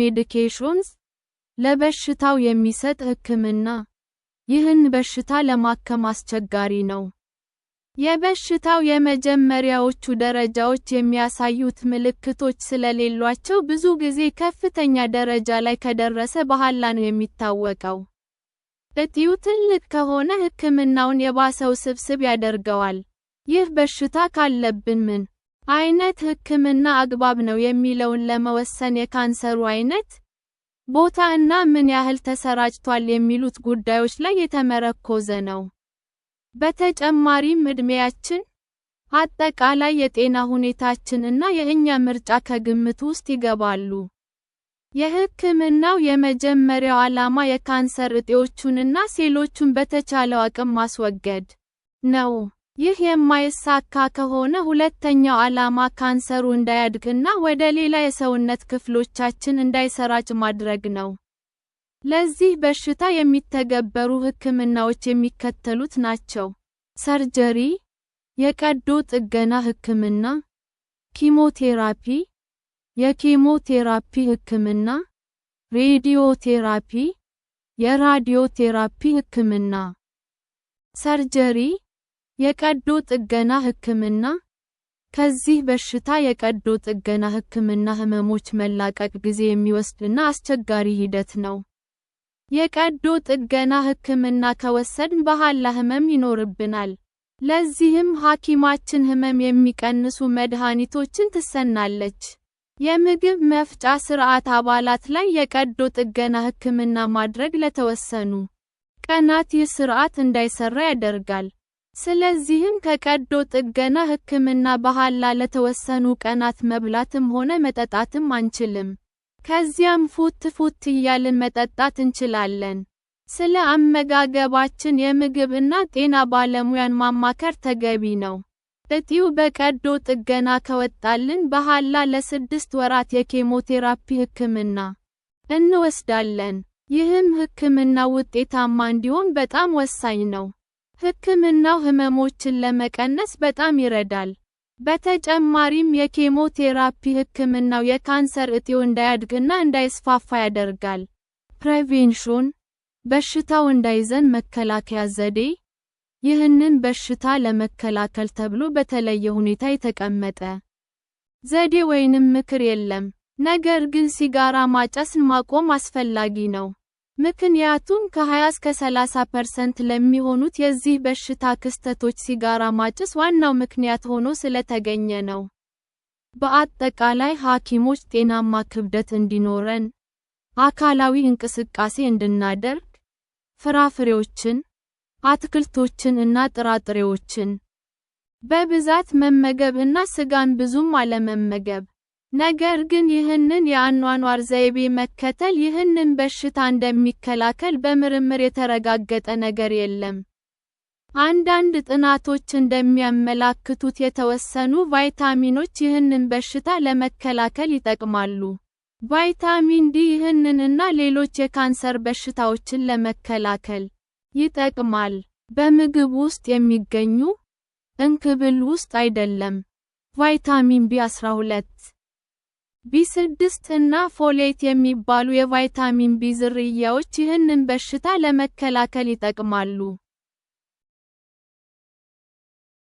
ሜዲኬሽንስ ለበሽታው የሚሰጥ ሕክምና ይህን በሽታ ለማከም አስቸጋሪ ነው። የበሽታው የመጀመሪያዎቹ ደረጃዎች የሚያሳዩት ምልክቶች ስለሌሏቸው ብዙ ጊዜ ከፍተኛ ደረጃ ላይ ከደረሰ በኋላ ነው የሚታወቀው። እጢው ትልቅ ከሆነ ሕክምናውን የባሰ ውስብስብ ያደርገዋል። ይህ በሽታ ካለብን ምን አይነት ሕክምና አግባብ ነው የሚለውን ለመወሰን የካንሰሩ አይነት፣ ቦታ እና ምን ያህል ተሰራጭቷል የሚሉት ጉዳዮች ላይ የተመረኮዘ ነው። በተጨማሪም ዕድሜያችን፣ አጠቃላይ የጤና ሁኔታችን እና የእኛ ምርጫ ከግምት ውስጥ ይገባሉ። የሕክምናው የመጀመሪያው ዓላማ የካንሰር እጢዎቹንና ሴሎቹን በተቻለው አቅም ማስወገድ ነው። ይህ የማይሳካ ከሆነ ሁለተኛው ዓላማ ካንሰሩ እንዳያድግና ወደ ሌላ የሰውነት ክፍሎቻችን እንዳይሰራጭ ማድረግ ነው። ለዚህ በሽታ የሚተገበሩ ሕክምናዎች የሚከተሉት ናቸው። ሰርጀሪ፣ የቀዶ ጥገና ሕክምና፣ ኪሞቴራፒ፣ የኬሞቴራፒ ሕክምና፣ ሬዲዮቴራፒ፣ የራዲዮቴራፒ ሕክምና። ሰርጀሪ፣ የቀዶ ጥገና ሕክምና። ከዚህ በሽታ የቀዶ ጥገና ሕክምና ህመሞች መላቀቅ ጊዜ የሚወስድና አስቸጋሪ ሂደት ነው። የቀዶ ጥገና ሕክምና ከወሰድን በኋላ ህመም ይኖርብናል። ለዚህም ሐኪማችን ህመም የሚቀንሱ መድኃኒቶችን ትሰናለች። የምግብ መፍጫ ስርዓት አባላት ላይ የቀዶ ጥገና ሕክምና ማድረግ ለተወሰኑ ቀናት ይህ ስርዓት እንዳይሰራ ያደርጋል። ስለዚህም ከቀዶ ጥገና ሕክምና በኋላ ለተወሰኑ ቀናት መብላትም ሆነ መጠጣትም አንችልም። ከዚያም ፉት እያልን መጠጣት እንችላለን። ስለ አመጋገባችን የምግብ እና ጤና ባለሙያን ማማከር ተገቢ ነው። እጢው በቀዶ ጥገና ከወጣልን በኋላ ለ6 ወራት የኬሞቴራፒ ሕክምና እንወስዳለን። ይህም ሕክምና ውጤታማ እንዲሆን በጣም ወሳኝ ነው። ሕክምናው ህመሞችን ለመቀነስ በጣም ይረዳል። በተጨማሪም የኬሞቴራፒ ሕክምናው የካንሰር እጢው እንዳያድግና እንዳይስፋፋ ያደርጋል። ፕሪቬንሽን፣ በሽታው እንዳይዘን መከላከያ ዘዴ። ይህንን በሽታ ለመከላከል ተብሎ በተለየ ሁኔታ የተቀመጠ ዘዴ ወይንም ምክር የለም። ነገር ግን ሲጋራ ማጨስን ማቆም አስፈላጊ ነው። ምክንያቱም ከ20 እስከ 30% ለሚሆኑት የዚህ በሽታ ክስተቶች ሲጋራ ማጨስ ዋናው ምክንያት ሆኖ ስለተገኘ ነው። በአጠቃላይ ሐኪሞች ጤናማ ክብደት እንዲኖረን፣ አካላዊ እንቅስቃሴ እንድናደርግ፣ ፍራፍሬዎችን፣ አትክልቶችን እና ጥራጥሬዎችን በብዛት መመገብ እና ስጋን ብዙም አለመመገብ። ነገር ግን ይህንን የአኗኗር ዘይቤ መከተል ይህንን በሽታ እንደሚከላከል በምርምር የተረጋገጠ ነገር የለም። አንዳንድ ጥናቶች እንደሚያመላክቱት የተወሰኑ ቫይታሚኖች ይህንን በሽታ ለመከላከል ይጠቅማሉ። ቫይታሚን ዲ ይህንንና ሌሎች የካንሰር በሽታዎችን ለመከላከል ይጠቅማል። በምግብ ውስጥ የሚገኙ እንክብል ውስጥ አይደለም። ቫይታሚን ቢ12፣ ቢ6 እና ፎሌት የሚባሉ የቫይታሚን ቢ ዝርያዎች ይህንን በሽታ ለመከላከል ይጠቅማሉ።